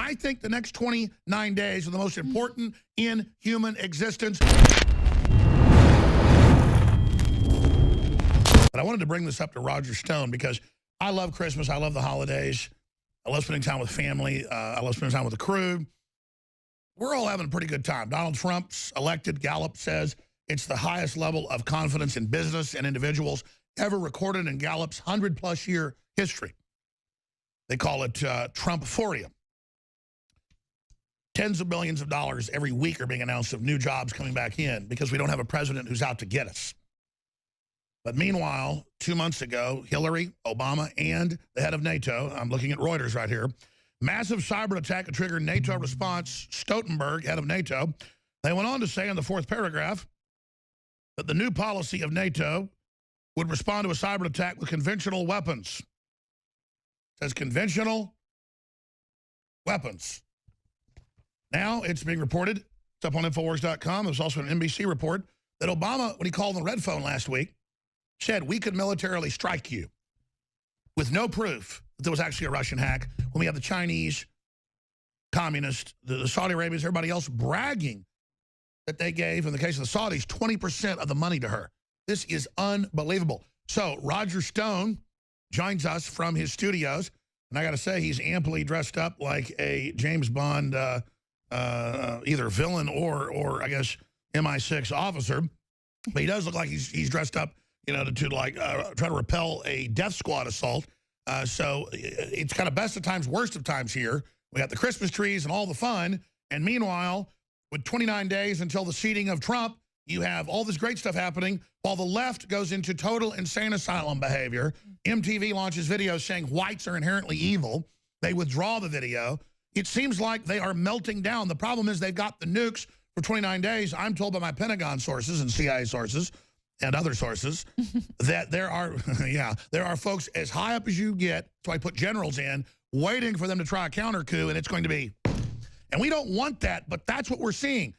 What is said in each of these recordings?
I think the next 29 days are the most important in human existence. But I wanted to bring this up to Roger Stone because I love Christmas. I love the holidays. I love spending time with family. I love spending time with the crew. We're all having a pretty good time. Donald Trump's elected. Gallup says it's the highest level of confidence in business and individuals ever recorded in Gallup's 100-plus year history. They call it Trumphoria. Tens of billions of dollars every week are being announced of new jobs coming back in because we don't have a president who's out to get us. But meanwhile, 2 months ago, Hillary, Obama, and the head of NATO, I'm looking at Reuters right here, massive cyber attack to trigger NATO response. Stoltenberg, head of NATO, they went on to say in the fourth paragraph that the new policy of NATO would respond to a cyber attack with conventional weapons. It says conventional weapons. Now it's being reported, it's up on Infowars.com, there's also an NBC report, that Obama, when he called on the red phone last week, said we could militarily strike you with no proof that there was actually a Russian hack when we have the Chinese, communists, the Saudi Arabians, everybody else bragging that they gave, in the case of the Saudis, 20% of the money to her. This is unbelievable. So Roger Stone joins us from his studios, and I got to say he's amply dressed up like a James Bond either villain or I guess MI6 officer, but he does look like he's dressed up, you know, to like try to repel a death squad assault. So it's kind of best of times, worst of times here. We got the Christmas trees and all the fun. And meanwhile, with 29 days until the seating of Trump, you have all this great stuff happening while the left goes into total insane asylum behavior. MTV launches videos saying whites are inherently evil. They withdraw the video. It seems like they are melting down. The problem is they've got the nukes for 29 days. I'm told by my Pentagon sources and CIA sources and other sources that there are, there are folks as high up as you get, so I put generals in, waiting for them to try a counter coup, and it's going to be, and we don't want that, but that's what we're seeing.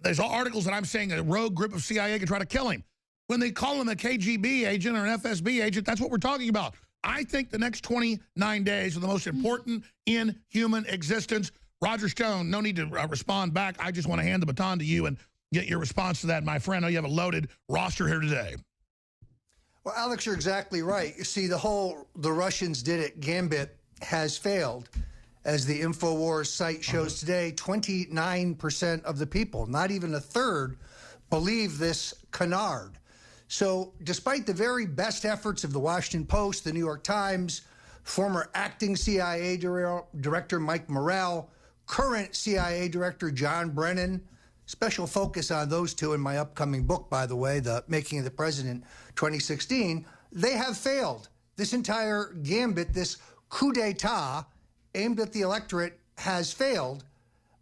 There's articles that I'm saying a rogue group of CIA could try to kill him. When they call him a KGB agent or an FSB agent, that's what we're talking about. I think the next 29 days are the most important in human existence. Roger Stone, no need to respond back. I just want to hand the baton to you and get your response to that, my friend. I know you have a loaded roster here today. Well, Alex, you're exactly right. You see, the Russians did it gambit has failed. As the InfoWars site shows today, 29% of the people, not even a third, believe this canard. So despite the very best efforts of the Washington Post, the New York Times, former acting CIA director Mike Morrell, current CIA director John Brennan, special focus on those two in my upcoming book, by the way, The Making of the President 2016, they have failed. This entire gambit, this coup d'etat aimed at the electorate has failed.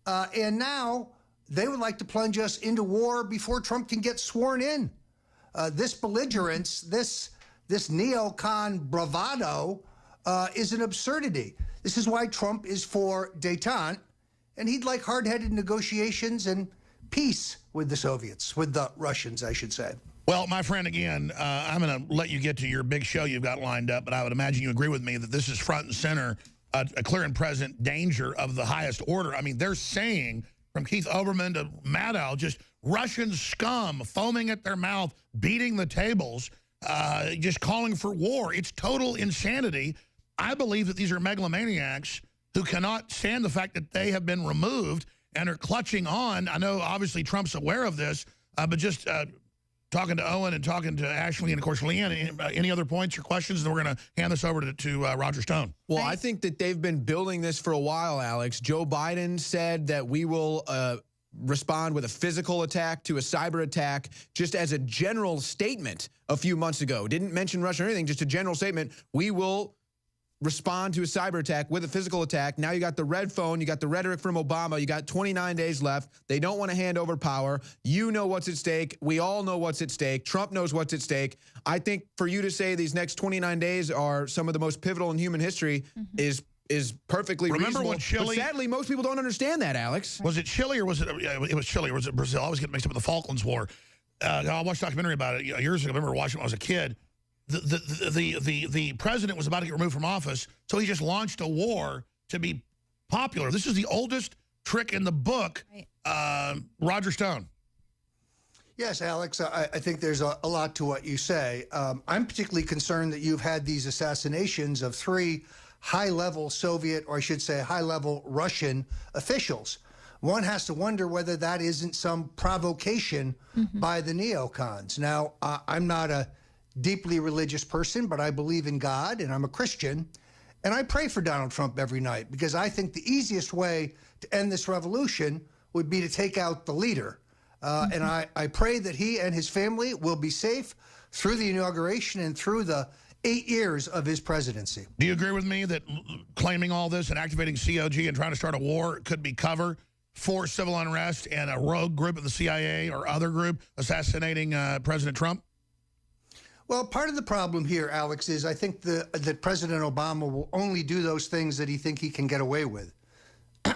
And now they would like to plunge us into war before Trump can get sworn in. This belligerence, this neocon bravado is an absurdity. This is why Trump is for détente, and he'd like hard-headed negotiations and peace with the Soviets, with the Russians, I should say. Well, my friend, again, I'm going to let you get to your big show you've got lined up, but I would imagine you agree with me that this is front and center, a clear and present danger of the highest order. I mean, they're saying, from Keith Olbermann to Maddow, just Russian scum foaming at their mouth, beating the tables, just calling for war. It's total insanity. I believe that these are megalomaniacs who cannot stand the fact that they have been removed and are clutching on. I know, obviously, Trump's aware of this, but just talking to Owen and talking to Ashley and, of course, Leanne, any other points or questions? And then we're going to hand this over to Roger Stone. Well, I think that they've been building this for a while, Alex. Joe Biden said that we will respond with a physical attack to a cyber attack, just as a general statement a few months ago. Didn't mention Russia or anything, just a general statement. We will respond to a cyber attack with a physical attack. Now you got the red phone, you got the rhetoric from Obama, you got 29 days left. They don't want to hand over power. You know what's at stake. We all know what's at stake. Trump knows what's at stake. I think for you to say these next 29 days are some of the most pivotal in human history is perfectly reasonable. When Chile, but sadly, most people don't understand that, Alex. Was it Chile or was it? It was Chile or was it Brazil? I always get mixed up with the Falklands War. I watched a documentary about it years ago. I remember watching it when I was a kid. The president was about to get removed from office, so he just launched a war to be popular. This is the oldest trick in the book, Roger Stone. Yes, Alex, I think there's a lot to what you say. I'm particularly concerned that you've had these assassinations of 3 high-level Soviet, or I should say high-level Russian officials. One has to wonder whether that isn't some provocation by the neocons. Now, I'm not a deeply religious person, but I believe in God, and I'm a Christian, and I pray for Donald Trump every night because I think the easiest way to end this revolution would be to take out the leader. And I pray that he and his family will be safe through the inauguration and through the 8 years of his presidency. Do you agree with me that claiming all this and activating COG and trying to start a war could be cover for civil unrest and a rogue group of the CIA or other group assassinating President Trump? Well, part of the problem here, Alex, is I think that President Obama will only do those things that he thinks he can get away with.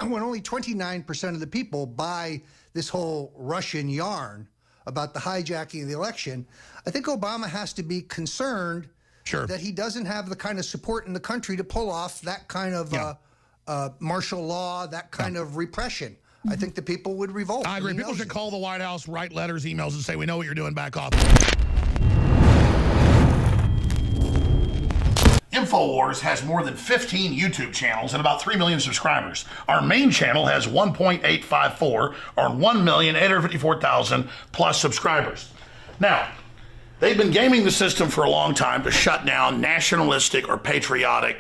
When only 29% of the people buy this whole Russian yarn about the hijacking of the election, I think Obama has to be concerned that he doesn't have the kind of support in the country to pull off that kind of martial law, that kind of repression. I think the people would revolt. I agree. People should call the White House, write letters, emails, and say, we know what you're doing, back off. InfoWars has more than 15 YouTube channels and about 3 million subscribers. Our main channel has 1.854 or 1,854,000 plus subscribers. Now, they've been gaming the system for a long time to shut down nationalistic or patriotic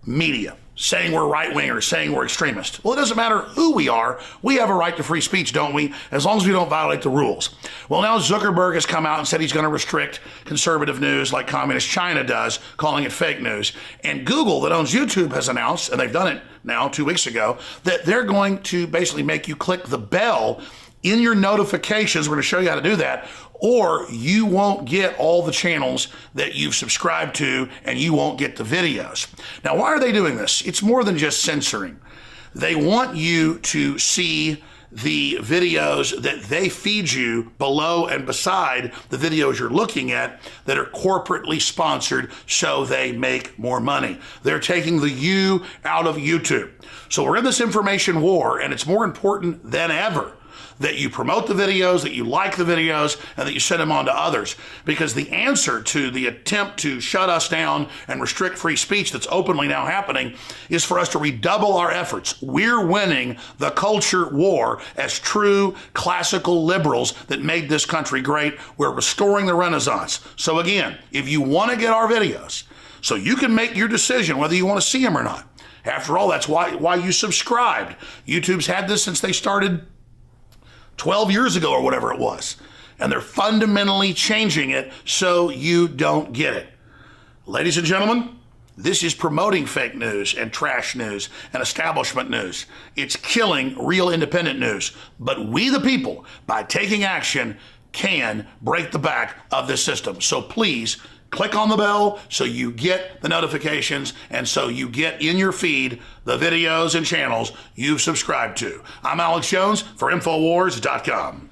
media, saying we're right-wingers, saying we're extremists. Well, it doesn't matter who we are. We have a right to free speech, don't we? As long as we don't violate the rules. Well, now Zuckerberg has come out and said he's going to restrict conservative news like Communist China does, calling it fake news. And Google, that owns YouTube, has announced, and they've done it now 2 weeks ago, that they're going to basically make you click the bell in your notifications. We're going to show you how to do that, or you won't get all the channels that you've subscribed to, and you won't get the videos. Now, why are they doing this? It's more than just censoring. They want you to see the videos that they feed you below and beside the videos you're looking at that are corporately sponsored so they make more money. They're taking the you out of YouTube. So we're in this information war, and it's more important than ever that you promote the videos, that you like the videos, and that you send them on to others. Because the answer to the attempt to shut us down and restrict free speech that's openly now happening is for us to redouble our efforts. We're winning the culture war as true classical liberals that made this country great. We're restoring the Renaissance. So again, if you want to get our videos, so you can make your decision whether you want to see them or not. After all, that's why you subscribed. YouTube's had this since they started 12 years ago or whatever it was. And they're fundamentally changing it so you don't get it. Ladies and gentlemen, this is promoting fake news and trash news and establishment news. It's killing real independent news. But we the people, by taking action, can break the back of this system. So please, click on the bell so you get the notifications and so you get in your feed the videos and channels you've subscribed to. I'm Alex Jones for Infowars.com.